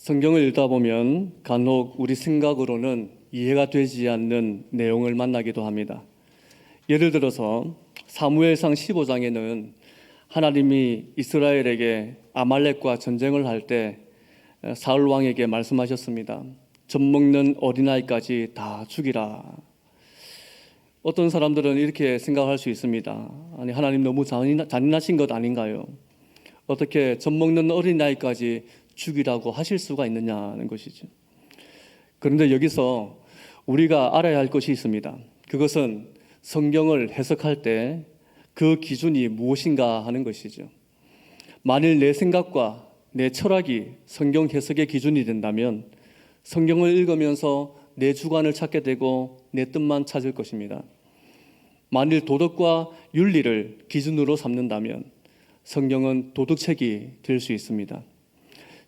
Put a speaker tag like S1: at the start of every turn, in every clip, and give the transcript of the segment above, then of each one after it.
S1: 성경을 읽다 보면 간혹 우리 생각으로는 이해가 되지 않는 내용을 만나기도 합니다. 예를 들어서 사무엘상 15장에는 하나님이 이스라엘에게 아말렉과 전쟁을 할 때 사울 왕에게 말씀하셨습니다. 젖먹는 어린아이까지 다 죽이라. 어떤 사람들은 이렇게 생각할 수 있습니다. 아니, 하나님 너무 잔인하신 것 아닌가요? 어떻게 젖먹는 어린아이까지 죽이라고 하실 수가 있느냐는 것이죠. 그런데 여기서 우리가 알아야 할 것이 있습니다. 그것은 성경을 해석할 때 그 기준이 무엇인가 하는 것이죠. 만일 내 생각과 내 철학이 성경 해석의 기준이 된다면 성경을 읽으면서 내 주관을 찾게 되고 내 뜻만 찾을 것입니다. 만일 도덕과 윤리를 기준으로 삼는다면 성경은 도덕책이 될 수 있습니다.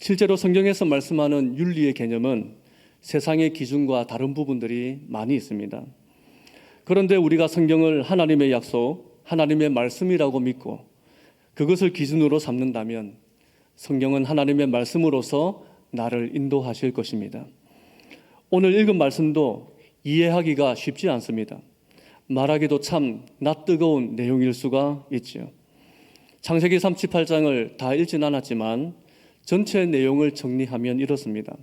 S1: 실제로 성경에서 말씀하는 윤리의 개념은 세상의 기준과 다른 부분들이 많이 있습니다. 그런데 우리가 성경을 하나님의 약속, 하나님의 말씀이라고 믿고 그것을 기준으로 삼는다면 성경은 하나님의 말씀으로서 나를 인도하실 것입니다. 오늘 읽은 말씀도 이해하기가 쉽지 않습니다. 말하기도 참 낯뜨거운 내용일 수가 있죠. 창세기 38장을 다 읽진 않았지만 전체 내용을 정리하면 이렇습니다.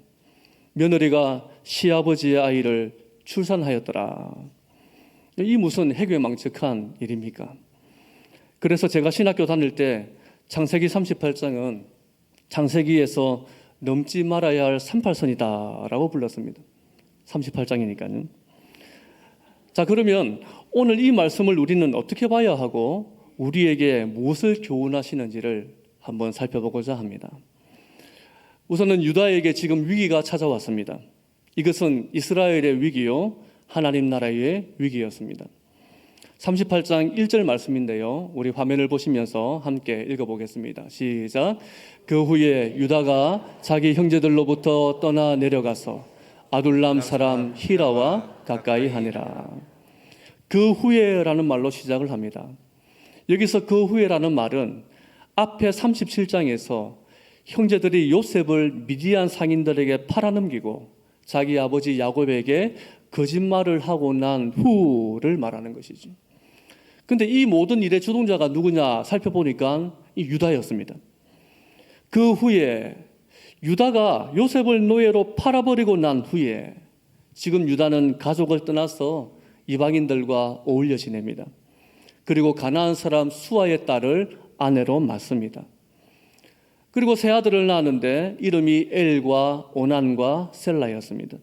S1: 며느리가 시아버지의 아이를 출산하였더라. 이 무슨 해괴망측한 일입니까? 그래서 제가 신학교 다닐 때 창세기 38장은 창세기에서 넘지 말아야 할 38선이다 라고 불렀습니다. 38장이니까요. 자, 그러면 오늘 이 말씀을 우리는 어떻게 봐야 하고 우리에게 무엇을 교훈하시는지를 한번 살펴보고자 합니다. 우선은 유다에게 지금 위기가 찾아왔습니다. 이것은 이스라엘의 위기요, 하나님 나라의 위기였습니다. 38장 1절 말씀인데요. 우리 화면을 보시면서 함께 읽어보겠습니다. 시작. 그 후에 유다가 자기 형제들로부터 떠나 내려가서 아둘람 사람 히라와 가까이 하니라. 그 후에라는 말로 시작을 합니다. 여기서 그 후에라는 말은 앞에 37장에서 형제들이 요셉을 미디안 상인들에게 팔아넘기고 자기 아버지 야곱에게 거짓말을 하고 난 후를 말하는 것이죠. 근데 이 모든 일의 주동자가 누구냐 살펴보니까 이 유다였습니다. 그 후에 유다가 요셉을 노예로 팔아버리고 난 후에 지금 유다는 가족을 떠나서 이방인들과 어울려 지냅니다. 그리고 가나안 사람 수아의 딸을 아내로 맞습니다. 그리고 세 아들을 낳았는데 이름이 엘과 오난과 셀라였습니다.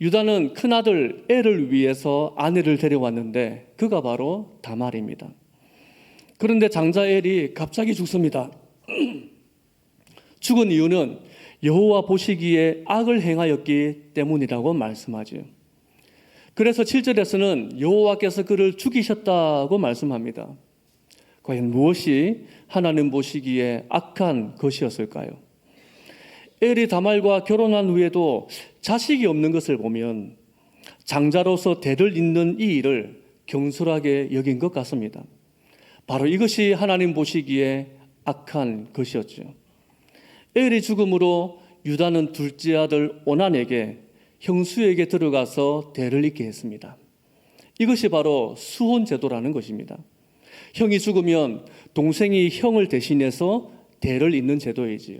S1: 유다는 큰아들 엘을 위해서 아내를 데려왔는데 그가 바로 다말입니다. 그런데 장자 엘이 갑자기 죽습니다. 죽은 이유는 여호와 보시기에 악을 행하였기 때문이라고 말씀하죠. 그래서 7절에서는 여호와께서 그를 죽이셨다고 말씀합니다. 과연 무엇이 하나님 보시기에 악한 것이었을까요? 엘이 다말과 결혼한 후에도 자식이 없는 것을 보면 장자로서 대를 잇는 이 일을 경솔하게 여긴 것 같습니다. 바로 이것이 하나님 보시기에 악한 것이었죠. 엘이 죽음으로 유다는 둘째 아들 오난에게 형수에게 들어가서 대를 잇게 했습니다. 이것이 바로 수혼제도라는 것입니다. 형이 죽으면 동생이 형을 대신해서 대를 잇는 제도이지요.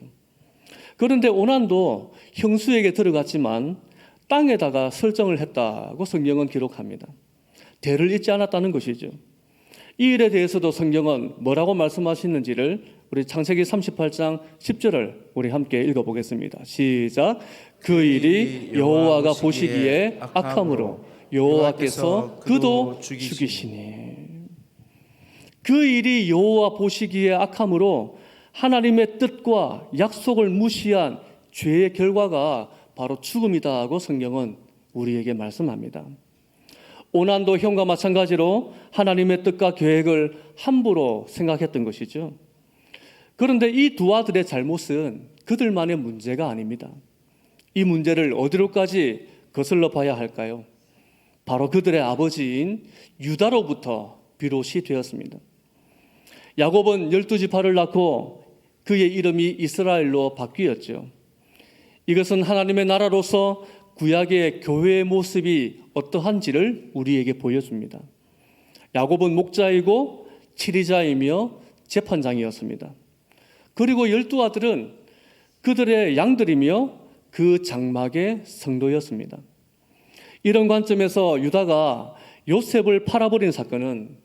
S1: 그런데 오난도 형수에게 들어갔지만 땅에다가 설정을 했다고 성경은 기록합니다. 대를 잇지 않았다는 것이죠. 이 일에 대해서도 성경은 뭐라고 말씀하시는지를 우리 창세기 38장 10절을 우리 함께 읽어보겠습니다. 시작. 그 일이 여호와가 보시기에 악함으로 여호와께서 그도 죽이시니. 그 일이 여호와 보시기에 악함으로 하나님의 뜻과 약속을 무시한 죄의 결과가 바로 죽음이다고 성경은 우리에게 말씀합니다. 오난도 형과 마찬가지로 하나님의 뜻과 계획을 함부로 생각했던 것이죠. 그런데 이 두 아들의 잘못은 그들만의 문제가 아닙니다. 이 문제를 어디로까지 거슬러 봐야 할까요? 바로 그들의 아버지인 유다로부터 비롯이 되었습니다. 야곱은 12지파를 낳고 그의 이름이 이스라엘로 바뀌었죠. 이것은 하나님의 나라로서 구약의 교회의 모습이 어떠한지를 우리에게 보여줍니다. 야곱은 목자이고 치리자이며 재판장이었습니다. 그리고 12아들은 그들의 양들이며 그 장막의 성도였습니다. 이런 관점에서 유다가 요셉을 팔아버린 사건은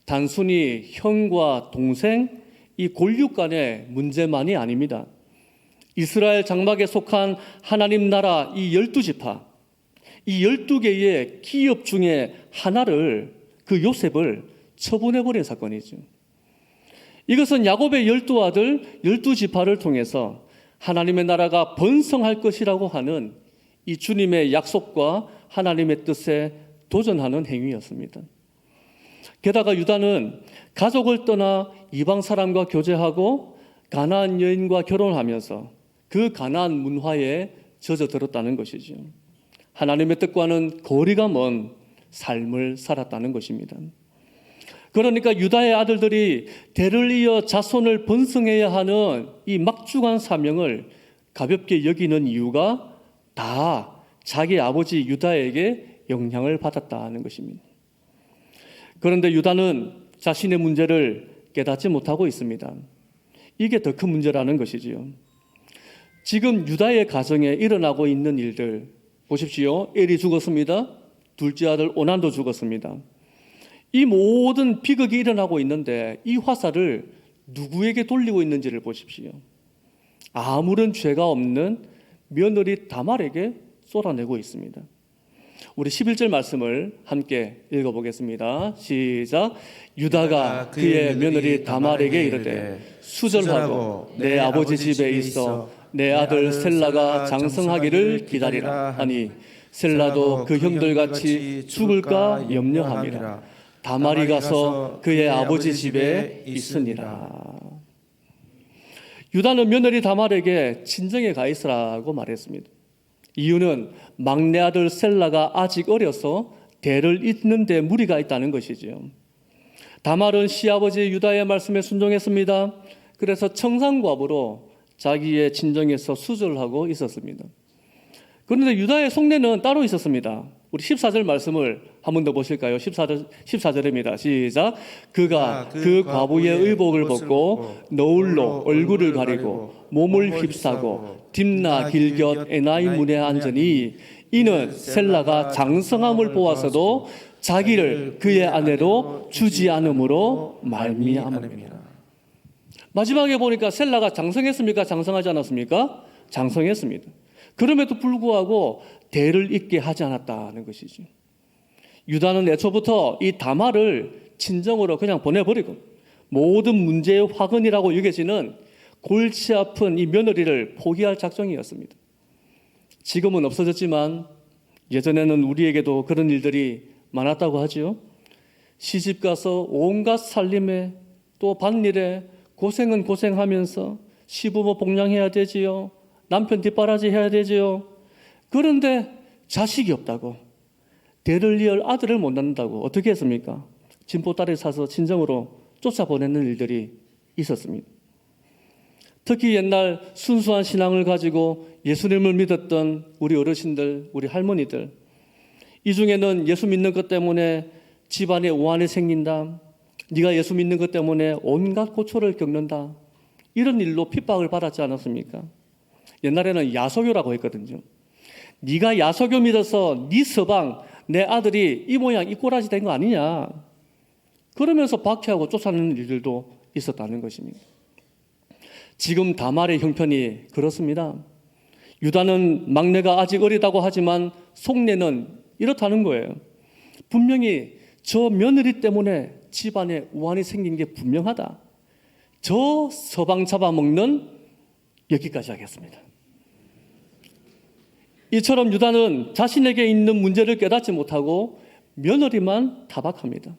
S1: 단순히 형과 동생, 이 골육 간의 문제만이 아닙니다. 이스라엘 장막에 속한 하나님 나라 이 12지파, 이 12개의 기업 중에 하나를, 그 요셉을 처분해버린 사건이죠. 이것은 야곱의 12아들 12지파를 통해서 하나님의 나라가 번성할 것이라고 하는 이 주님의 약속과 하나님의 뜻에 도전하는 행위였습니다. 게다가 유다는 가족을 떠나 이방 사람과 교제하고 가나안 여인과 결혼하면서 그 가나안 문화에 젖어들었다는 것이죠. 하나님의 뜻과는 거리가 먼 삶을 살았다는 것입니다. 그러니까 유다의 아들들이 대를 이어 자손을 번성해야 하는 이 막중한 사명을 가볍게 여기는 이유가 다 자기 아버지 유다에게 영향을 받았다는 것입니다. 그런데 유다는 자신의 문제를 깨닫지 못하고 있습니다. 이게 더 큰 문제라는 것이지요. 지금 유다의 가정에 일어나고 있는 일들 보십시오. 엘이 죽었습니다. 둘째 아들 오난도 죽었습니다. 이 모든 비극이 일어나고 있는데 이 화살을 누구에게 돌리고 있는지를 보십시오. 아무런 죄가 없는 며느리 다말에게 쏟아내고 있습니다. 우리 11절 말씀을 함께 읽어보겠습니다. 시작. 유다가 그의 며느리 다말에게 이르되 수절하고 내 아버지 집에 있어 내 아들 셀라가 장성하기를 기다리라 하니 셀라도 그 형들같이 죽을까 염려함이라. 다말이 가서 그의 아버지 집에 있으니라. 유다는 며느리 다말에게 친정에 가 있으라고 말했습니다. 이유는 막내 아들 셀라가 아직 어려서 대를 잇는 데 무리가 있다는 것이지요. 다말은 시아버지 유다의 말씀에 순종했습니다. 그래서 청산과부로 자기의 친정에서 수절을 하고 있었습니다. 그런데 유다의 속내는 따로 있었습니다. 우리 14절 말씀을 한 번 더 보실까요? 14절입니다. 시작. 그가 그 과부의 의복을 벗고 너울로 얼굴을 가리고 몸을 휩싸고 딥나 길곁 에나이 문에 앉으니 이는 셀라가 장성함을 보아서도 자기를 그의 아내로 주지 않음으로 말미암음이라. 마지막에 보니까 셀라가 장성했습니까? 장성하지 않았습니까? 장성했습니다. 그럼에도 불구하고 대를 잇게 하지 않았다는 것이죠. 유다는 애초부터 이 다말을 친정으로 그냥 보내버리고 모든 문제의 화근이라고 여겨지는 골치 아픈 이 며느리를 포기할 작정이었습니다. 지금은 없어졌지만 예전에는 우리에게도 그런 일들이 많았다고 하죠. 시집 가서 온갖 살림에 또 밭일에 고생은 고생하면서 시부모 복양해야 되지요. 남편 뒷바라지 해야 되지요. 그런데 자식이 없다고, 대를 이을 아들을 못 낳는다고 어떻게 했습니까? 진보딸을 사서 친정으로 쫓아보내는 일들이 있었습니다. 특히 옛날 순수한 신앙을 가지고 예수님을 믿었던 우리 어르신들, 우리 할머니들, 이 중에는 예수 믿는 것 때문에 집안에 오한이 생긴다, 네가 예수 믿는 것 때문에 온갖 고초를 겪는다, 이런 일로 핍박을 받았지 않았습니까? 옛날에는 야소교라고 했거든요. 네가 야소교 믿어서 네 서방 내 아들이 이 모양 이 꼬라지 된 거 아니냐, 그러면서 박해하고 쫓아내는 일들도 있었다는 것입니다. 지금 다말의 형편이 그렇습니다. 유다는 막내가 아직 어리다고 하지만 속내는 이렇다는 거예요. 분명히 저 며느리 때문에 집안에 우환이 생긴 게 분명하다. 저 서방 잡아먹는 여기까지 하겠습니다. 이처럼 유다는 자신에게 있는 문제를 깨닫지 못하고 며느리만 타박합니다.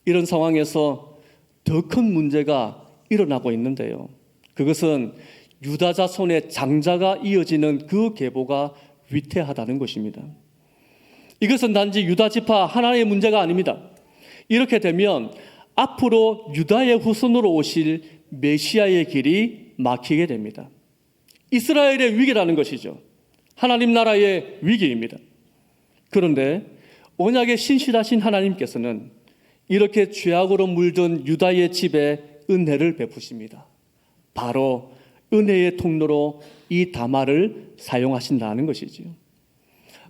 S1: 이런 상황에서 더 큰 문제가 일어나고 있는데요. 그것은 유다 자손의 장자가 이어지는 그 계보가 위태하다는 것입니다. 이것은 단지 유다 지파 하나의 문제가 아닙니다. 이렇게 되면 앞으로 유다의 후손으로 오실 메시아의 길이 막히게 됩니다. 이스라엘의 위기라는 것이죠. 하나님 나라의 위기입니다. 그런데 언약의 신실하신 하나님께서는 이렇게 죄악으로 물든 유다의 집에 은혜를 베푸십니다. 바로 은혜의 통로로 이 다말을 사용하신다는 것이지요.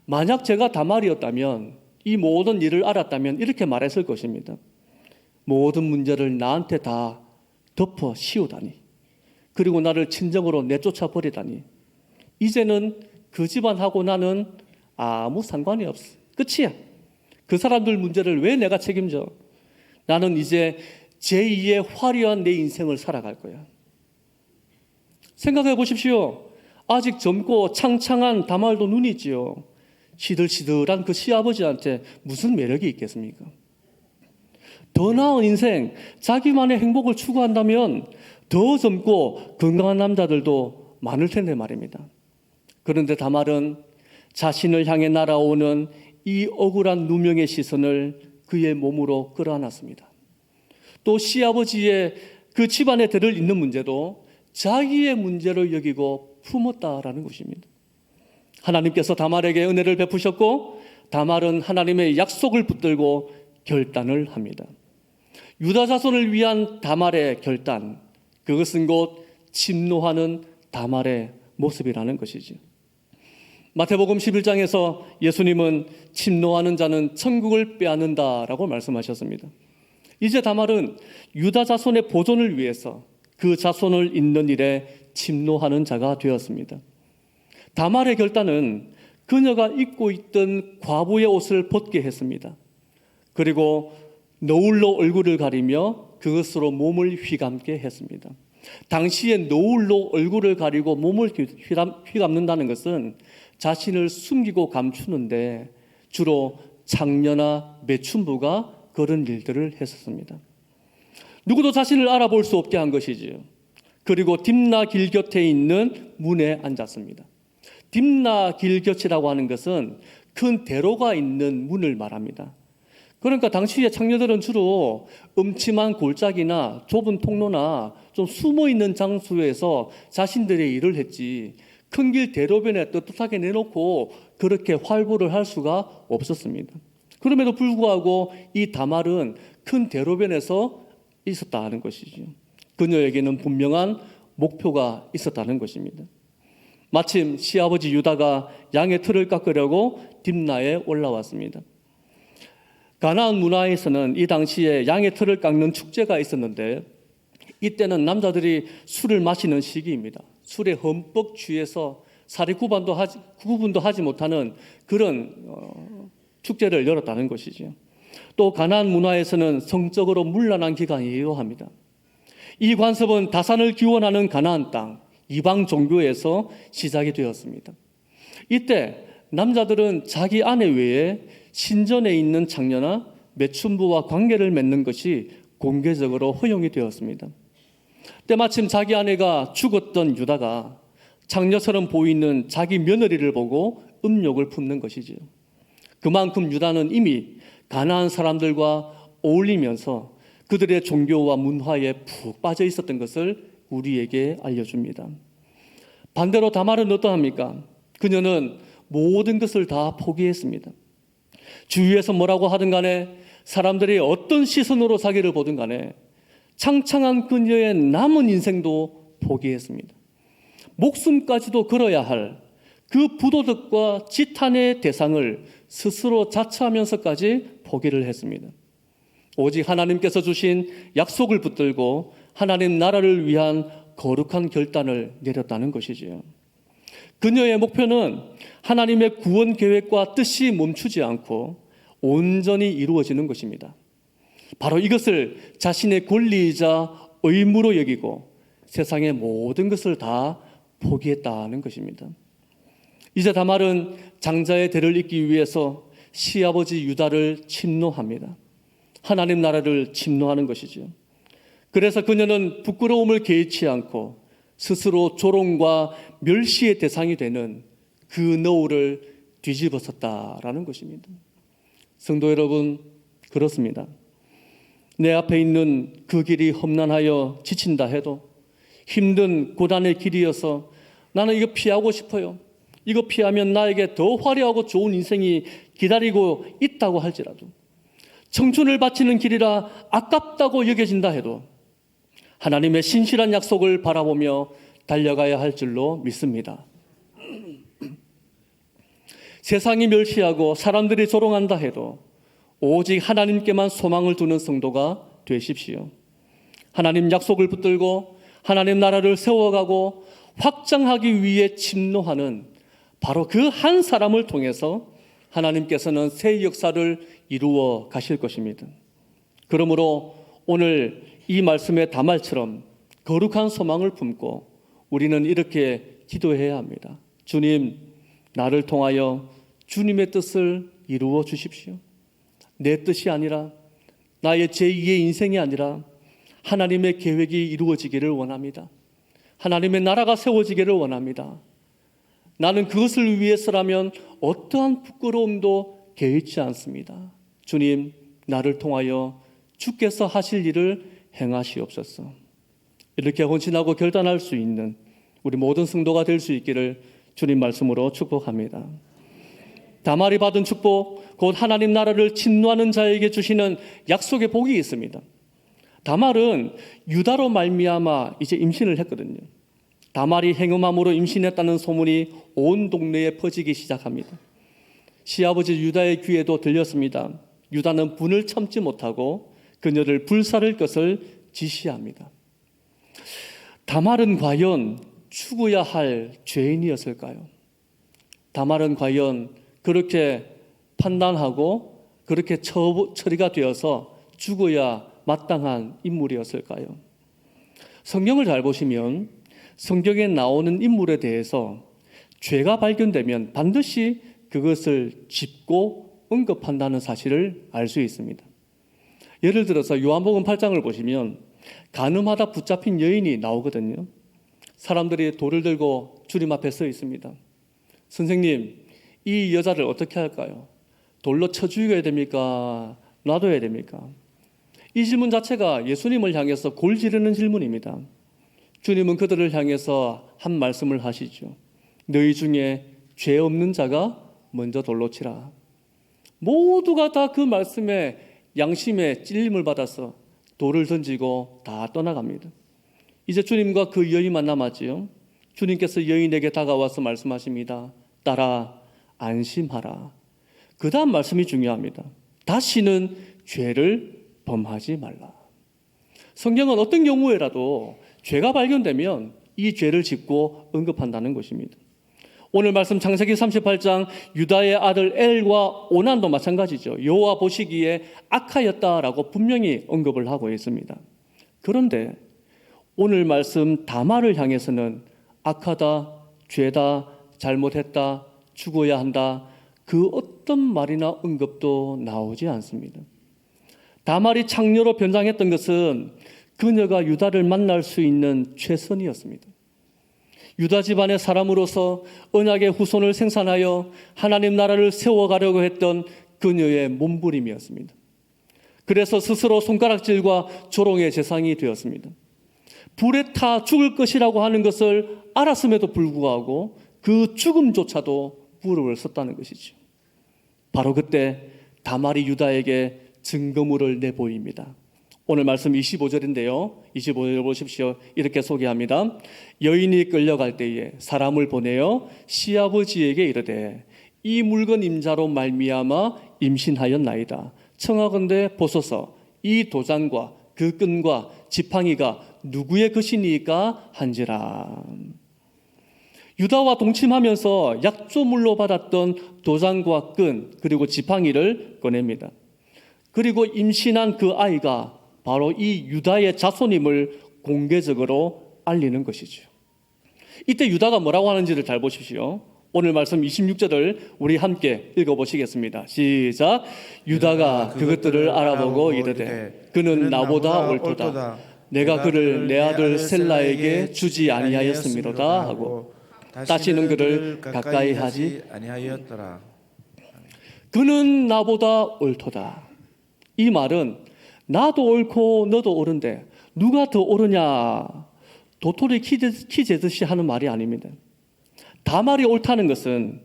S1: 만약 제가 다말이었다면, 이 모든 일을 알았다면 이렇게 말했을 것입니다. 모든 문제를 나한테 다 덮어 씌우다니, 그리고 나를 친정으로 내쫓아 버리다니, 이제는 그 집안하고 나는 아무 상관이 없어. 끝이야. 그 사람들 문제를 왜 내가 책임져? 나는 이제 제2의 화려한 내 인생을 살아갈 거야. 생각해 보십시오. 아직 젊고 창창한 다말도 눈이 있지요. 시들시들한 그 시아버지한테 무슨 매력이 있겠습니까? 더 나은 인생, 자기만의 행복을 추구한다면 더 젊고 건강한 남자들도 많을 텐데 말입니다. 그런데 다말은 자신을 향해 날아오는 이 억울한 누명의 시선을 그의 몸으로 끌어안았습니다. 또 시아버지의 그 집안의 대를 잇는 문제도 자기의 문제로 여기고 품었다라는 것입니다. 하나님께서 다말에게 은혜를 베푸셨고, 다말은 하나님의 약속을 붙들고 결단을 합니다. 유다 자손을 위한 다말의 결단, 그것은 곧 침노하는 다말의 모습이라는 것이죠. 마태복음 11장에서 예수님은 침노하는 자는 천국을 빼앗는다라고 말씀하셨습니다. 이제 다말은 유다 자손의 보존을 위해서 그 자손을 잇는 일에 침노하는 자가 되었습니다. 다말의 결단은 그녀가 입고 있던 과부의 옷을 벗게 했습니다. 그리고 노울로 얼굴을 가리며 그것으로 몸을 휘감게 했습니다. 당시에 노울로 얼굴을 가리고 몸을 휘감는다는 것은 자신을 숨기고 감추는데 주로 장녀나 매춘부가 그런 일들을 했었습니다. 누구도 자신을 알아볼 수 없게 한 것이지요. 그리고 딥나 길 곁에 있는 문에 앉았습니다. 딥나 길 곁이라고 하는 것은 큰 대로가 있는 문을 말합니다. 그러니까 당시의 창녀들은 주로 음침한 골짜기나 좁은 통로나 좀 숨어있는 장소에서 자신들의 일을 했지, 큰 길 대로변에 떳떳하게 내놓고 그렇게 활보를 할 수가 없었습니다. 그럼에도 불구하고 이 다말은 큰 대로변에서 있었다는 것이죠. 그녀에게는 분명한 목표가 있었다는 것입니다. 마침 시아버지 유다가 양의 틀을 깎으려고 딥나에 올라왔습니다. 가나안 문화에서는 이 당시에 양의 틀을 깎는 축제가 있었는데, 이때는 남자들이 술을 마시는 시기입니다. 술에 흠뻑 취해서 사리 구분도 하지 못하는 그런 축제를 열었다는 것이죠. 또 가나안 문화에서는 성적으로 문란한 기간이기도 합니다. 이 관습은 다산을 기원하는 가나안 땅, 이방 종교에서 시작이 되었습니다. 이때 남자들은 자기 아내 외에 신전에 있는 장녀나 매춘부와 관계를 맺는 것이 공개적으로 허용이 되었습니다. 때마침 자기 아내가 죽었던 유다가 장녀처럼 보이는 자기 며느리를 보고 음욕을 품는 것이지요. 그만큼 유다는 이미 가나안 사람들과 어울리면서 그들의 종교와 문화에 푹 빠져 있었던 것을 우리에게 알려줍니다. 반대로 다말은 어떠합니까? 그녀는 모든 것을 다 포기했습니다. 주위에서 뭐라고 하든 간에, 사람들이 어떤 시선으로 자기를 보든 간에 창창한 그녀의 남은 인생도 포기했습니다. 목숨까지도 걸어야 할 그 부도덕과 지탄의 대상을 스스로 자처하면서까지 포기를 했습니다. 오직 하나님께서 주신 약속을 붙들고 하나님 나라를 위한 거룩한 결단을 내렸다는 것이지요. 그녀의 목표는 하나님의 구원 계획과 뜻이 멈추지 않고 온전히 이루어지는 것입니다. 바로 이것을 자신의 권리이자 의무로 여기고 세상의 모든 것을 다 포기했다는 것입니다. 이제 다말은 장자의 대를 잇기 위해서 시아버지 유다를 침노합니다. 하나님 나라를 침노하는 것이죠. 그래서 그녀는 부끄러움을 개의치 않고 스스로 조롱과 멸시의 대상이 되는 그 너울을 뒤집어섰다라는 것입니다. 성도 여러분, 그렇습니다. 내 앞에 있는 그 길이 험난하여 지친다 해도, 힘든 고단의 길이어서 나는 이거 피하고 싶어요. 이거 피하면 나에게 더 화려하고 좋은 인생이 기다리고 있다고 할지라도, 청춘을 바치는 길이라 아깝다고 여겨진다 해도 하나님의 신실한 약속을 바라보며 달려가야 할 줄로 믿습니다. 세상이 멸시하고 사람들이 조롱한다 해도 오직 하나님께만 소망을 두는 성도가 되십시오. 하나님 약속을 붙들고 하나님 나라를 세워가고 확장하기 위해 침노하는 바로 그 한 사람을 통해서 하나님께서는 새 역사를 이루어 가실 것입니다. 그러므로 오늘 이 말씀의 다말처럼 거룩한 소망을 품고 우리는 이렇게 기도해야 합니다. 주님, 나를 통하여 주님의 뜻을 이루어 주십시오. 내 뜻이 아니라, 나의 제2의 인생이 아니라 하나님의 계획이 이루어지기를 원합니다. 하나님의 나라가 세워지기를 원합니다. 나는 그것을 위해서라면 어떠한 부끄러움도 개의치 않습니다. 주님, 나를 통하여 주께서 하실 일을 행하시옵소서. 이렇게 헌신하고 결단할 수 있는 우리 모든 성도가 될 수 있기를 주님 말씀으로 축복합니다. 다말이 받은 축복, 곧 하나님 나라를 침노하는 자에게 주시는 약속의 복이 있습니다. 다말은 유다로 말미암아 이제 임신을 했거든요. 다말이 행음함으로 임신했다는 소문이 온 동네에 퍼지기 시작합니다. 시아버지 유다의 귀에도 들렸습니다. 유다는 분을 참지 못하고 그녀를 불살을 것을 지시합니다. 다말은 과연 죽어야 할 죄인이었을까요? 다말은 과연 그렇게 판단하고 그렇게 처리가 되어서 죽어야 마땅한 인물이었을까요? 성경을 잘 보시면 성경에 나오는 인물에 대해서 죄가 발견되면 반드시 그것을 짚고 언급한다는 사실을 알 수 있습니다. 예를 들어서 요한복음 8장을 보시면 간음하다 붙잡힌 여인이 나오거든요. 사람들이 돌을 들고 주님 앞에 서 있습니다. 선생님, 이 여자를 어떻게 할까요? 돌로 쳐 죽여야 됩니까? 놔둬야 됩니까? 이 질문 자체가 예수님을 향해서 골 지르는 질문입니다. 주님은 그들을 향해서 한 말씀을 하시죠. 너희 중에 죄 없는 자가 먼저 돌로 치라. 모두가 다 그 말씀에 양심에 찔림을 받아서 돌을 던지고 다 떠나갑니다. 이제 주님과 그 여인만 남았지요. 주님께서 여인에게 다가와서 말씀하십니다. 딸아, 안심하라. 그 다음 말씀이 중요합니다. 다시는 죄를 범하지 말라. 성경은 어떤 경우에라도 죄가 발견되면 이 죄를 짚고 언급한다는 것입니다. 오늘 말씀 창세기 38장 유다의 아들 엘과 오난도 마찬가지죠. 여호와 보시기에 악하였다라고 분명히 언급을 하고 있습니다. 그런데 오늘 말씀 다말을 향해서는 악하다, 죄다, 잘못했다, 죽어야 한다, 그 어떤 말이나 언급도 나오지 않습니다. 다말이 창녀로 변장했던 것은 그녀가 유다를 만날 수 있는 최선이었습니다. 유다 집안의 사람으로서 언약의 후손을 생산하여 하나님 나라를 세워가려고 했던 그녀의 몸부림이었습니다. 그래서 스스로 손가락질과 조롱의 대상이 되었습니다. 불에 타 죽을 것이라고 하는 것을 알았음에도 불구하고 그 죽음조차도 무릎을 썼다는 것이죠. 바로 그때 다말이 유다에게 증거물을 내보입니다. 오늘 말씀 25절인데요. 25절 보십시오. 이렇게 소개합니다. 여인이 끌려갈 때에 사람을 보내어 시아버지에게 이르되 이 물건 임자로 말미암아 임신하였나이다. 청하건대 보소서 이 도장과 그 끈과 지팡이가 누구의 것이니까 한지라. 유다와 동침하면서 약조물로 받았던 도장과 끈 그리고 지팡이를 꺼냅니다. 그리고 임신한 그 아이가 바로 이 유다의 자손임을 공개적으로 알리는 것이죠. 이때 유다가 뭐라고 하는지를 잘 보십시오. 오늘 말씀 26절을 우리 함께 읽어보시겠습니다. 시작. 유다가 그것들을 알아보고 이르되 그는 나보다 옳도다. 내가 그를 내 아들 셀라에게 주지 아니하였음이로다 하고 다시는 그를 가까이 하지
S2: 아니하였더라.
S1: 그는 나보다 옳도다. 이 말은 나도 옳고 너도 옳은데 누가 더 옳으냐 도토리 키 재듯이 하는 말이 아닙니다. 다말이 옳다는 것은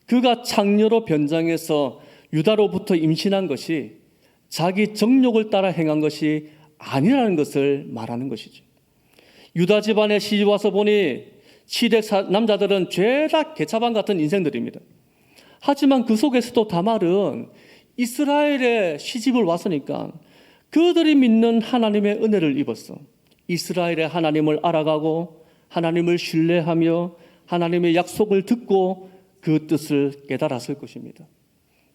S1: 그가 창녀로 변장해서 유다로부터 임신한 것이 자기 정욕을 따라 행한 것이 아니라는 것을 말하는 것이죠. 유다 집안에 시집 와서 보니 시댁 남자들은 죄다 개차반 같은 인생들입니다. 하지만 그 속에서도 다말은 이스라엘에 시집을 왔으니까 그들이 믿는 하나님의 은혜를 입었어. 이스라엘의 하나님을 알아가고 하나님을 신뢰하며 하나님의 약속을 듣고 그 뜻을 깨달았을 것입니다.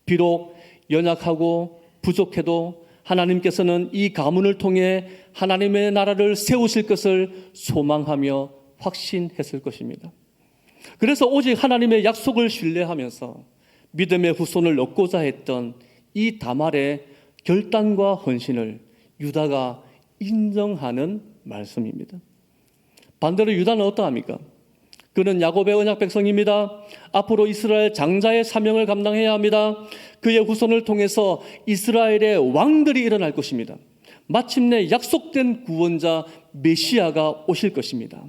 S1: 비록 연약하고 부족해도 하나님께서는 이 가문을 통해 하나님의 나라를 세우실 것을 소망하며 확신했을 것입니다. 그래서 오직 하나님의 약속을 신뢰하면서 믿음의 후손을 얻고자 했던 이 다말의 결단과 헌신을 유다가 인정하는 말씀입니다. 반대로 유다는 어떠합니까? 그는 야곱의 언약 백성입니다. 앞으로 이스라엘 장자의 사명을 감당해야 합니다. 그의 후손을 통해서 이스라엘의 왕들이 일어날 것입니다. 마침내 약속된 구원자 메시아가 오실 것입니다.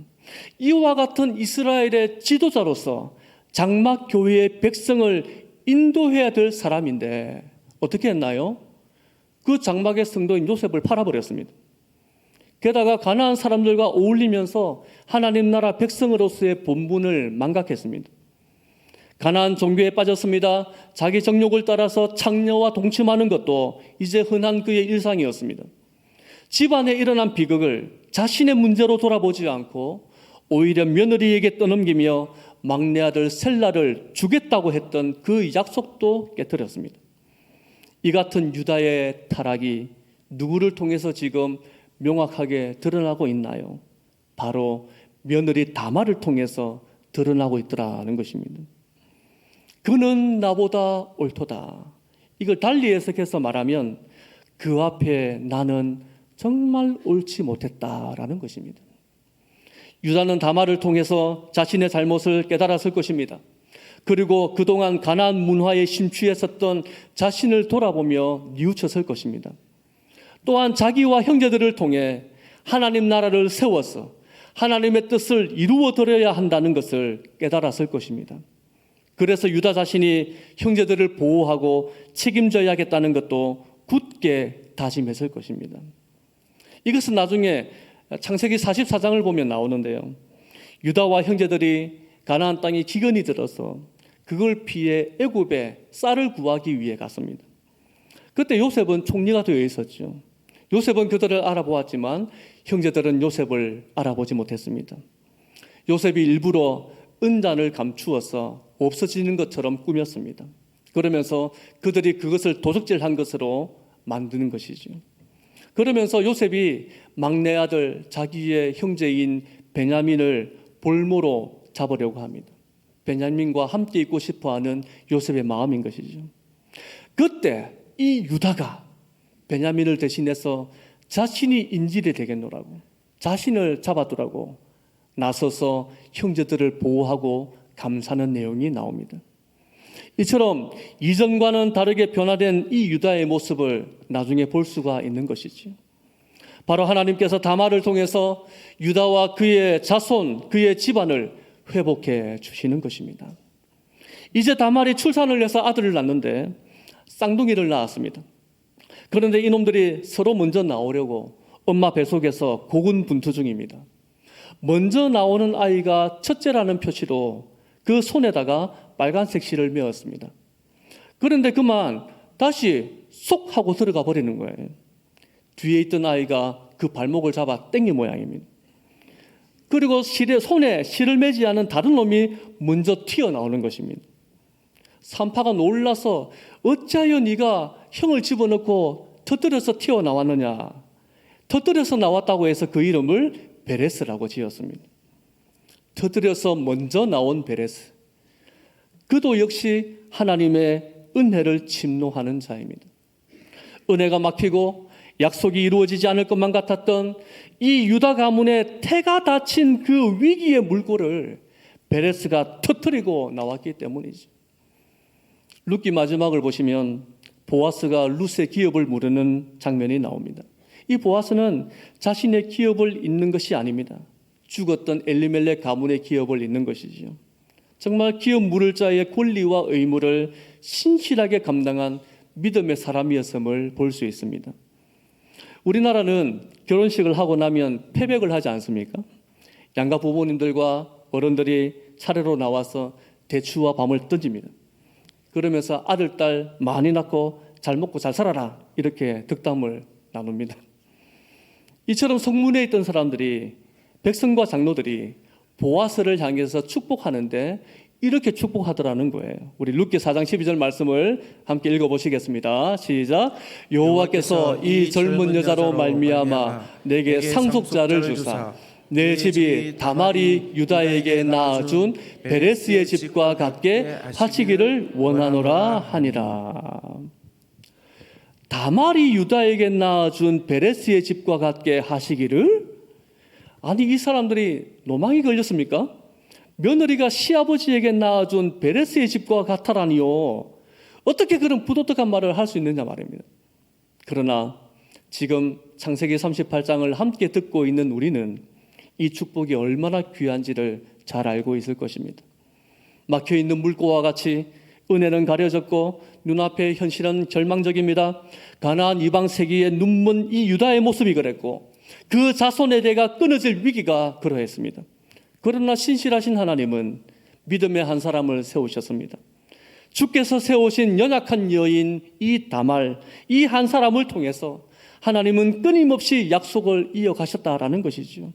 S1: 이와 같은 이스라엘의 지도자로서 장막 교회의 백성을 인도해야 될 사람인데 어떻게 했나요? 그 장막의 성도인 요셉을 팔아버렸습니다. 게다가 가나안 사람들과 어울리면서 하나님 나라 백성으로서의 본분을 망각했습니다. 가나안 종교에 빠졌습니다. 자기 정욕을 따라서 창녀와 동침하는 것도 이제 흔한 그의 일상이었습니다. 집안에 일어난 비극을 자신의 문제로 돌아보지 않고 오히려 며느리에게 떠넘기며 막내 아들 셀라를 주겠다고 했던 그 약속도 깨뜨렸습니다. 이 같은 유다의 타락이 누구를 통해서 지금 명확하게 드러나고 있나요? 바로 며느리 다말을 통해서 드러나고 있더라는 것입니다. 그는 나보다 옳도다. 이걸 달리 해석해서 말하면 그 앞에 나는 정말 옳지 못했다라는 것입니다. 유다는 다말을 통해서 자신의 잘못을 깨달았을 것입니다. 그리고 그동안 가나안 문화에 심취했었던 자신을 돌아보며 뉘우쳤을 것입니다. 또한 자기와 형제들을 통해 하나님 나라를 세워서 하나님의 뜻을 이루어드려야 한다는 것을 깨달았을 것입니다. 그래서 유다 자신이 형제들을 보호하고 책임져야겠다는 것도 굳게 다짐했을 것입니다. 이것은 나중에 창세기 44장을 보면 나오는데요. 유다와 형제들이 가나안 땅에 기근이 들어서 그걸 피해 애굽에 쌀을 구하기 위해 갔습니다. 그때 요셉은 총리가 되어 있었죠. 요셉은 그들을 알아보았지만 형제들은 요셉을 알아보지 못했습니다. 요셉이 일부러 은잔을 감추어서 없어지는 것처럼 꾸몄습니다. 그러면서 그들이 그것을 도적질한 것으로 만드는 것이죠. 그러면서 요셉이 막내 아들 자기의 형제인 베냐민을 볼모로 잡으려고 합니다. 베냐민과 함께 있고 싶어하는 요셉의 마음인 것이죠. 그때 이 유다가 베냐민을 대신해서 자신이 인질이 되겠노라고 자신을 잡아두라고 나서서 형제들을 보호하고 감싸는 내용이 나옵니다. 이처럼 이전과는 다르게 변화된 이 유다의 모습을 나중에 볼 수가 있는 것이죠. 바로 하나님께서 다말을 통해서 유다와 그의 자손, 그의 집안을 회복해 주시는 것입니다. 이제 다말이 출산을 해서 아들을 낳는데 쌍둥이를 낳았습니다. 그런데 이놈들이 서로 먼저 나오려고 엄마 뱃속에서 고군분투 중입니다. 먼저 나오는 아이가 첫째라는 표시로 그 손에다가 빨간색 실을 메었습니다. 그런데 그만 다시 쏙 하고 들어가 버리는 거예요. 뒤에 있던 아이가 그 발목을 잡아 당긴 모양입니다. 그리고 손에 실을 매지 않은 다른 놈이 먼저 튀어나오는 것입니다. 산파가 놀라서 어찌하여 네가 형을 집어넣고 터뜨려서 튀어나왔느냐. 터뜨려서 나왔다고 해서 그 이름을 베레스라고 지었습니다. 터뜨려서 먼저 나온 베레스. 그도 역시 하나님의 은혜를 침노하는 자입니다. 은혜가 막히고 약속이 이루어지지 않을 것만 같았던 이 유다 가문의 태가 닫힌 그 위기의 물꼬를 베레스가 터뜨리고 나왔기 때문이죠. 룻기 마지막을 보시면 보아스가 룻의 기업을 물으는 장면이 나옵니다. 이 보아스는 자신의 기업을 잇는 것이 아닙니다. 죽었던 엘리멜렉 가문의 기업을 잇는 것이죠. 정말 기업 물을 자의 권리와 의무를 신실하게 감당한 믿음의 사람이었음을 볼 수 있습니다. 우리나라는 결혼식을 하고 나면 패백을 하지 않습니까? 양가 부모님들과 어른들이 차례로 나와서 대추와 밤을 던집니다. 그러면서 아들, 딸 많이 낳고 잘 먹고 잘 살아라 이렇게 덕담을 나눕니다. 이처럼 성문에 있던 사람들이, 백성과 장로들이 보아스를 향해서 축복하는데 이렇게 축복하더라는 거예요. 우리 룻기 4장 12절 말씀을 함께 읽어보시겠습니다. 시작. 여호와께서 이 젊은 여자로 말미암아 내게 상속자를 주사 내 집이 다말이 유다에게 낳아준 베레스의 집과 같게 하시기를 원하노라 하니라. 다말이 유다에게 낳아준 베레스의 집과 같게 하시기를? 아니, 이 사람들이 노망이 걸렸습니까? 며느리가 시아버지에게 낳아준 베레스의 집과 같아라니요. 어떻게 그런 부도덕한 말을 할 수 있느냐 말입니다. 그러나 지금 창세기 38장을 함께 듣고 있는 우리는 이 축복이 얼마나 귀한지를 잘 알고 있을 것입니다. 막혀있는 물고와 같이 은혜는 가려졌고 눈앞의 현실은 절망적입니다. 가나안 이방 세계에 눈먼 이 유다의 모습이 그랬고 그 자손의 대가 끊어질 위기가 그러했습니다. 그러나 신실하신 하나님은 믿음의 한 사람을 세우셨습니다. 주께서 세우신 연약한 여인 이 다말, 이 한 사람을 통해서 하나님은 끊임없이 약속을 이어가셨다라는 것이죠.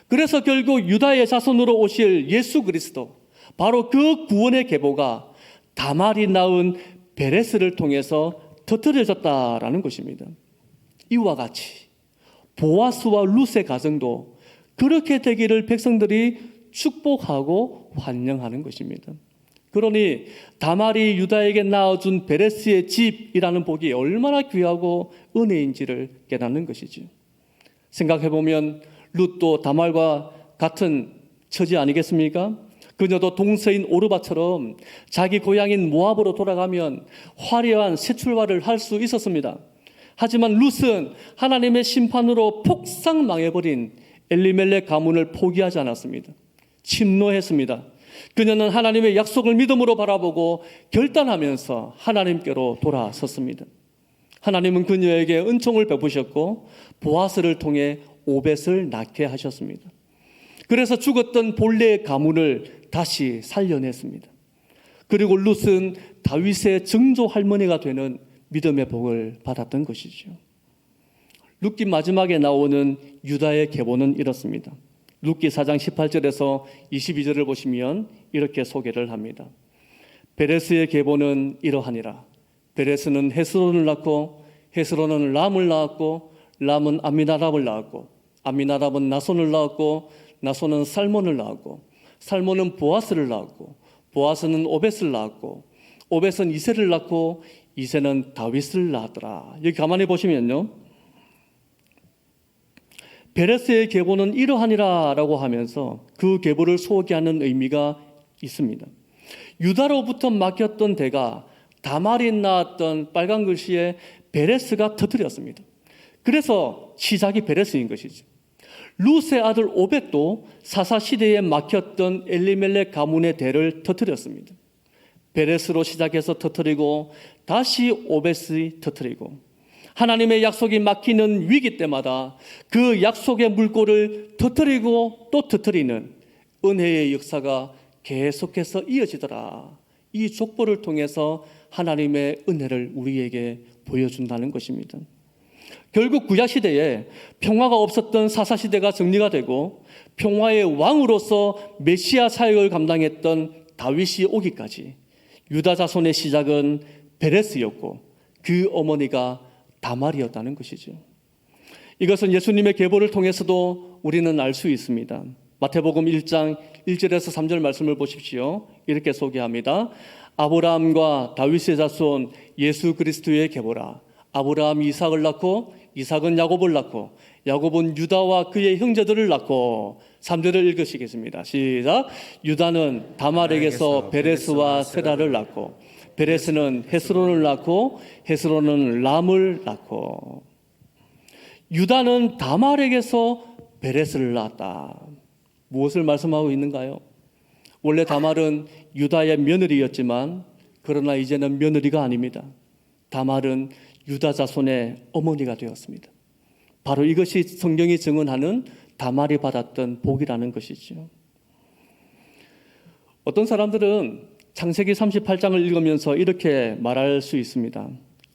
S1: 그래서 결국 유다의 자손으로 오실 예수 그리스도, 바로 그 구원의 계보가 다말이 낳은 베레스를 통해서 터뜨려졌다라는 것입니다. 이와 같이 보아스와 룻의 가정도 그렇게 되기를 백성들이 축복하고 환영하는 것입니다. 그러니 다말이 유다에게 낳아준 베레스의 집이라는 복이 얼마나 귀하고 은혜인지를 깨닫는 것이죠. 생각해보면 룻도 다말과 같은 처지 아니겠습니까? 그녀도 동서인 오르바처럼 자기 고향인 모압으로 돌아가면 화려한 새 출발을 할 수 있었습니다. 하지만 룻은 하나님의 심판으로 폭삭 망해버린 엘리멜렉 가문을 포기하지 않았습니다. 침노했습니다. 그녀는 하나님의 약속을 믿음으로 바라보고 결단하면서 하나님께로 돌아섰습니다. 하나님은 그녀에게 은총을 베푸셨고 보아스를 통해 오벳을 낳게 하셨습니다. 그래서 죽었던 본래의 가문을 다시 살려냈습니다. 그리고 룻은 다윗의 증조 할머니가 되는 믿음의 복을 받았던 것이죠. 룻기 마지막에 나오는 유다의 계보는 이렇습니다. 룻기 4장 18절에서 22절을 보시면 이렇게 소개를 합니다. 베레스의 계보는 이러하니라. 베레스는 헤스론을 낳고 헤스론은 람을 낳았고 람은 암미나답을 낳았고 암미나답은 나손을 낳았고 나손은 살몬을 낳았고 살몬은 보아스를 낳았고 보아스는 오벳을 낳았고 오벳은 이새를 낳고 이새는 다윗을 낳았더라. 여기 가만히 보시면요, 베레스의 계보는 이러하니라 라고 하면서 그 계보를 소개하는 의미가 있습니다. 유다로부터 맡겼던 대가 다말이 낳았던 빨간 글씨에 베레스가 터뜨렸습니다. 그래서 시작이 베레스인 것이죠. 룻의 아들 오벳도 사사시대에 막혔던 엘리멜렉 가문의 대를 터뜨렸습니다. 베레스로 시작해서 터뜨리고 다시 오벳이 터뜨리고 하나님의 약속이 막히는 위기 때마다 그 약속의 물꼬를 터뜨리고 또 터뜨리는 은혜의 역사가 계속해서 이어지더라. 이 족보를 통해서 하나님의 은혜를 우리에게 보여준다는 것입니다. 결국 구약시대에 평화가 없었던 사사시대가 정리가 되고 평화의 왕으로서 메시아 사역을 감당했던 다윗이 오기까지 유다 자손의 시작은 베레스였고 그 어머니가 다말이었다는 것이죠. 이것은 예수님의 계보를 통해서도 우리는 알 수 있습니다. 마태복음 1장 1절에서 3절 말씀을 보십시오. 이렇게 소개합니다. 아브라함과 다윗의 자손 예수 그리스도의 계보라. 아브라함이 이삭을 낳고 이삭은 야곱을 낳고 야곱은 유다와 그의 형제들을 낳고 3절을 읽으시겠습니다. 시작. 유다는 다말에게서 베레스와 세라를 낳고 베레스는 헤스론을 낳고 헤스론은 람을 낳고. 유다는 다말에게서 베레스를 낳았다. 무엇을 말씀하고 있는가요? 원래 다말은 유다의 며느리였지만 그러나 이제는 며느리가 아닙니다. 다말은 유다 자손의 어머니가 되었습니다. 바로 이것이 성경이 증언하는 다말이 받았던 복이라는 것이죠. 어떤 사람들은 창세기 38장을 읽으면서 이렇게 말할 수 있습니다.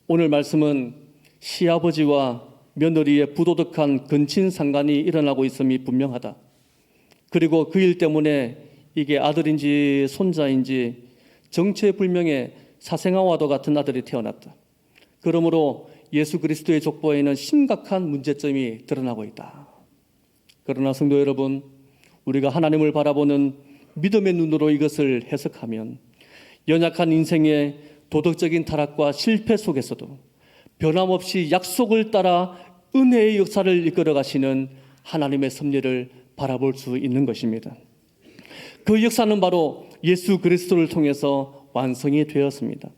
S1: 오늘 말씀은 시아버지와 며느리의 부도덕한 근친상간이 일어나고 있음이 분명하다. 그리고 그 일 때문에 이게 아들인지 손자인지 정체불명의 사생아와도 같은 아들이 태어났다. 그러므로 예수 그리스도의 족보에는 심각한 문제점이 드러나고 있다. 그러나 성도 여러분, 우리가 하나님을 바라보는 믿음의 눈으로 이것을 해석하면 연약한 인생의 도덕적인 타락과 실패 속에서도 변함없이 약속을 따라 은혜의 역사를 이끌어 가시는 하나님의 섭리를 바라볼 수 있는 것입니다. 그 역사는 바로 예수 그리스도를 통해서 완성이 되었습니다.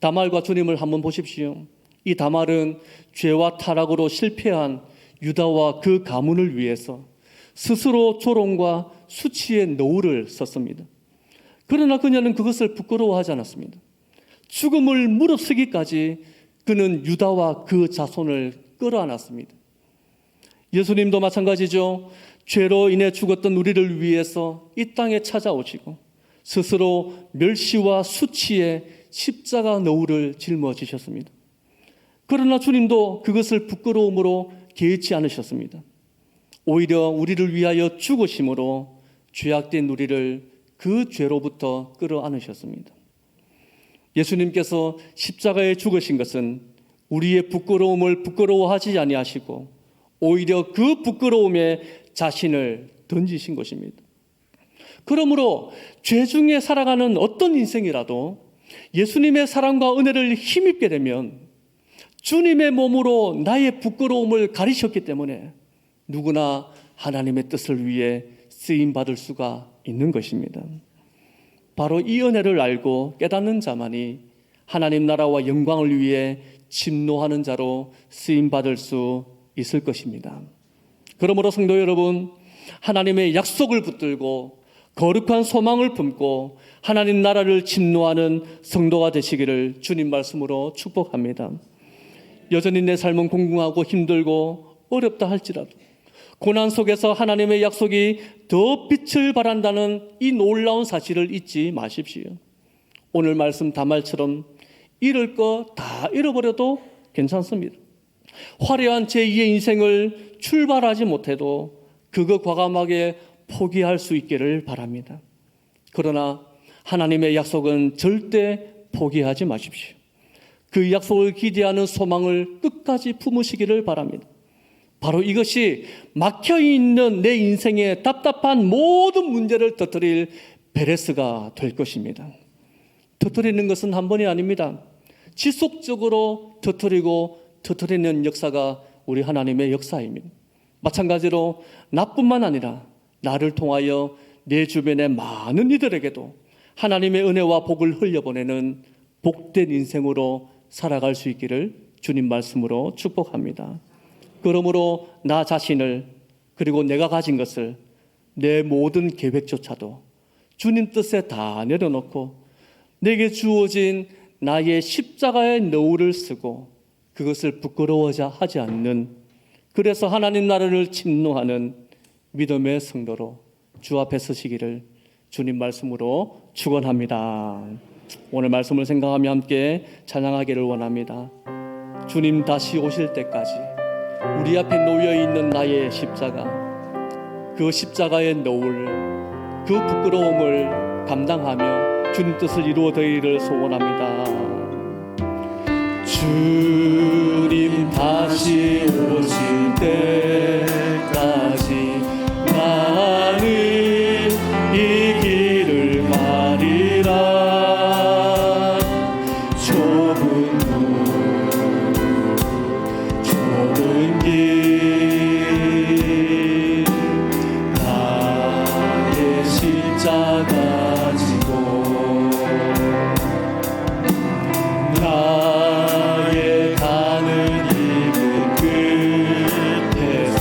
S1: 다말과 주님을 한번 보십시오. 이 다말은 죄와 타락으로 실패한 유다와 그 가문을 위해서 스스로 조롱과 수치의 노울을 썼습니다. 그러나 그녀는 그것을 부끄러워하지 않았습니다. 죽음을 무릅쓰기까지 그는 유다와 그 자손을 끌어안았습니다. 예수님도 마찬가지죠. 죄로 인해 죽었던 우리를 위해서 이 땅에 찾아오시고 스스로 멸시와 수치의 십자가 너울을 짊어지셨습니다. 그러나 주님도 그것을 부끄러움으로 개의치 않으셨습니다. 오히려 우리를 위하여 죽으심으로 죄악된 우리를 그 죄로부터 끌어안으셨습니다. 예수님께서 십자가에 죽으신 것은 우리의 부끄러움을 부끄러워하지 아니하시고 오히려 그 부끄러움에 자신을 던지신 것입니다. 그러므로 죄 중에 살아가는 어떤 인생이라도 예수님의 사랑과 은혜를 힘입게 되면 주님의 몸으로 나의 부끄러움을 가리셨기 때문에 누구나 하나님의 뜻을 위해 쓰임받을 수가 있는 것입니다. 바로 이 은혜를 알고 깨닫는 자만이 하나님 나라와 영광을 위해 침노하는 자로 쓰임받을 수 있을 것입니다. 그러므로 성도 여러분, 하나님의 약속을 붙들고 거룩한 소망을 품고 하나님 나라를 침노하는 성도가 되시기를 주님 말씀으로 축복합니다. 여전히 내 삶은 공공하고 힘들고 어렵다 할지라도 고난 속에서 하나님의 약속이 더 빛을 발한다는 이 놀라운 사실을 잊지 마십시오. 오늘 말씀 다말처럼 잃을 거 다 잃어버려도 괜찮습니다. 화려한 제2의 인생을 출발하지 못해도 그거 과감하게 포기할 수 있기를 바랍니다. 그러나 하나님의 약속은 절대 포기하지 마십시오. 그 약속을 기대하는 소망을 끝까지 품으시기를 바랍니다. 바로 이것이 막혀있는 내 인생의 답답한 모든 문제를 터뜨릴 베레스가 될 것입니다. 터뜨리는 것은 한 번이 아닙니다. 지속적으로 터뜨리는 역사가 우리 하나님의 역사입니다. 마찬가지로 나뿐만 아니라 나를 통하여 내 주변의 많은 이들에게도 하나님의 은혜와 복을 흘려보내는 복된 인생으로 살아갈 수 있기를 주님 말씀으로 축복합니다. 그러므로 나 자신을 그리고 내가 가진 것을 내 모든 계획조차도 주님 뜻에 다 내려놓고 내게 주어진 나의 십자가의 너울을 쓰고 그것을 부끄러워하지 않는, 그래서 하나님 나라를 침노하는 믿음의 성도로 주 앞에 서시기를 주님 말씀으로 축원합니다. 오늘 말씀을 생각하며 함께 찬양하기를 원합니다. 주님 다시 오실 때까지 우리 앞에 놓여있는 나의 십자가, 그 십자가의 너울, 그 부끄러움을 감당하며 주님 뜻을 이루어드리기를 소원합니다. 주님 다시 오실 때까지 나는 이 길을 가리라. 좁은 길 나의 십자가 지고 나의 가는 이 끝에서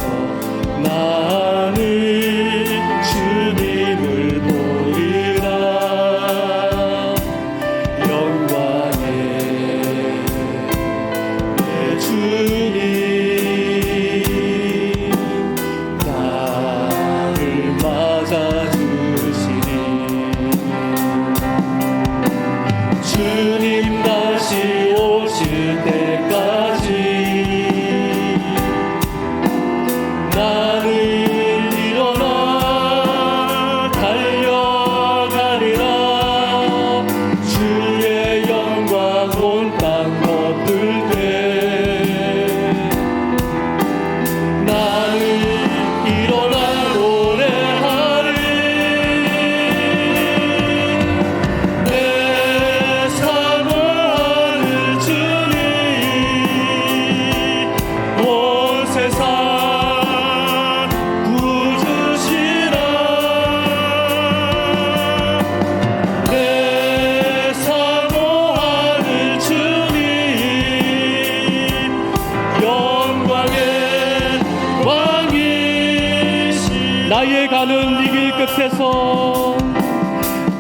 S1: 나는 이 길 끝에서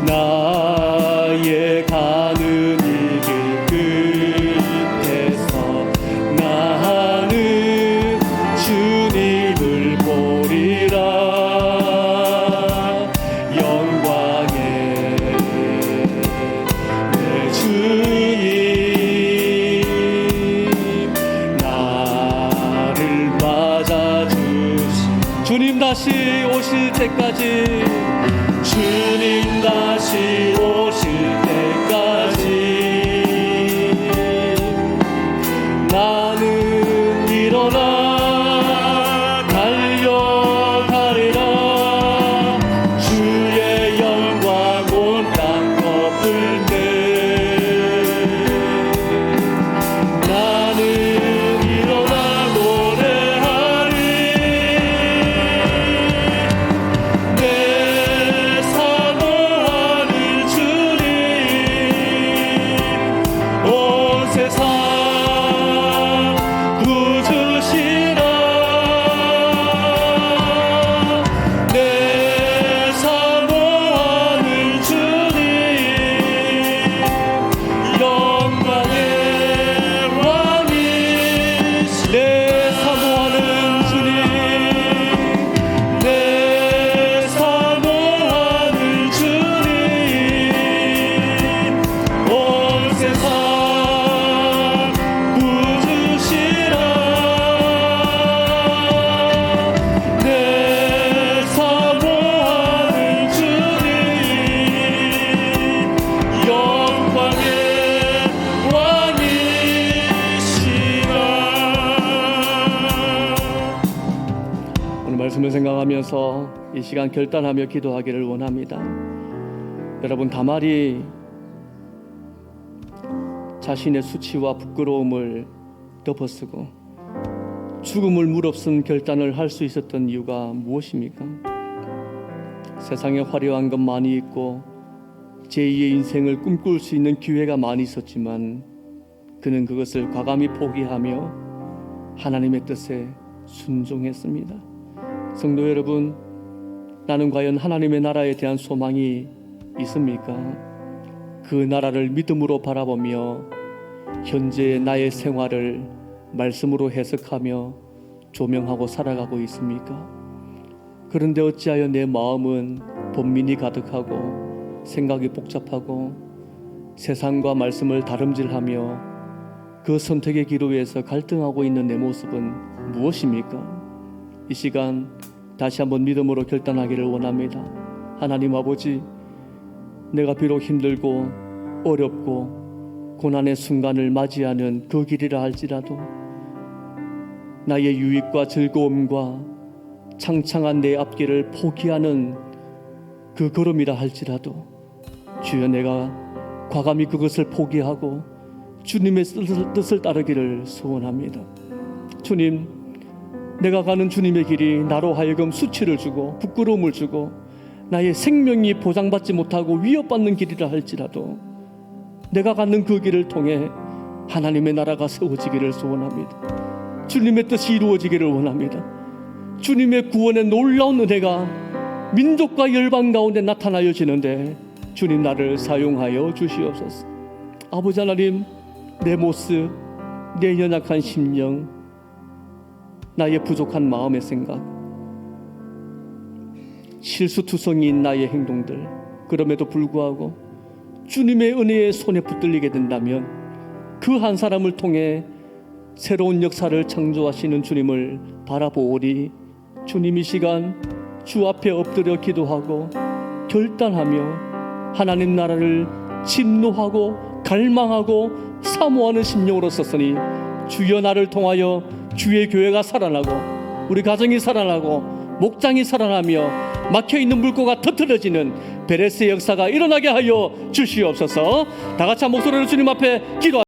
S1: 나의 가는 이 길 끝에서 나는 주님을 보리라. 영광의 내 주님 나를 맞아주시. 주님 다시 오실 때까지, 주님 다시 오실 때까지 나는 일어나 달려가리라. 주의 영광 온 땅 덮을 때 나는 일어나 노래하리. 내 사모하는 주님 온 세상 구주시라. 내 사모하는 주님 영광의 왕이시. 내 사모하는 주님, 내 사모하는 주님 온 세상 구주시라. 내 사모하는 주님 영광의 왕이시라. 오늘 말씀을 생각하면서 이 시간 결단하며 기도하기를 원합니다. 여러분, 다말이 자신의 수치와 부끄러움을 덮어쓰고 죽음을 무릅쓴 결단을 할 수 있었던 이유가 무엇입니까? 세상에 화려한 것 많이 있고 제2의 인생을 꿈꿀 수 있는 기회가 많이 있었지만 그는 그것을 과감히 포기하며 하나님의 뜻에 순종했습니다. 성도 여러분, 나는 과연 하나님의 나라에 대한 소망이 있습니까? 그 나라를 믿음으로 바라보며 현재의 나의 생활을 말씀으로 해석하며 조명하고 살아가고 있습니까? 그런데 어찌하여 내 마음은 번민이 가득하고 생각이 복잡하고 세상과 말씀을 다름질하며 그 선택의 길 위에서 갈등하고 있는 내 모습은 무엇입니까? 이 시간 다시 한번 믿음으로 결단하기를 원합니다. 하나님 아버지, 내가 비록 힘들고 어렵고 고난의 순간을 맞이하는 그 길이라 할지라도 나의 유익과 즐거움과 창창한 내 앞길을 포기하는 그 걸음이라 할지라도 주여, 내가 과감히 그것을 포기하고 주님의 뜻을 따르기를 소원합니다. 주님, 내가 가는 주님의 길이 나로 하여금 수치를 주고 부끄러움을 주고 나의 생명이 보장받지 못하고 위협받는 길이라 할지라도 내가 가는 그 길을 통해 하나님의 나라가 세워지기를 소원합니다. 주님의 뜻이 이루어지기를 원합니다. 주님의 구원의 놀라운 은혜가 민족과 열방 가운데 나타나여지는데 주님, 나를 사용하여 주시옵소서. 아버지 하나님, 내 모습, 내 연약한 심령, 나의 부족한 마음의 생각, 실수투성이인 나의 행동들, 그럼에도 불구하고 주님의 은혜의 손에 붙들리게 된다면 그 한 사람을 통해 새로운 역사를 창조하시는 주님을 바라보오리. 주님, 이 시간 주 앞에 엎드려 기도하고 결단하며 하나님 나라를 침노하고 갈망하고 사모하는 심령으로 섰으니 주여, 나를 통하여 주의 교회가 살아나고 우리 가정이 살아나고 목장이 살아나며 막혀있는 물고가 터뜨려지는 베레스의 역사가 일어나게 하여 주시옵소서. 다 같이 한 목소리로 주님 앞에 기도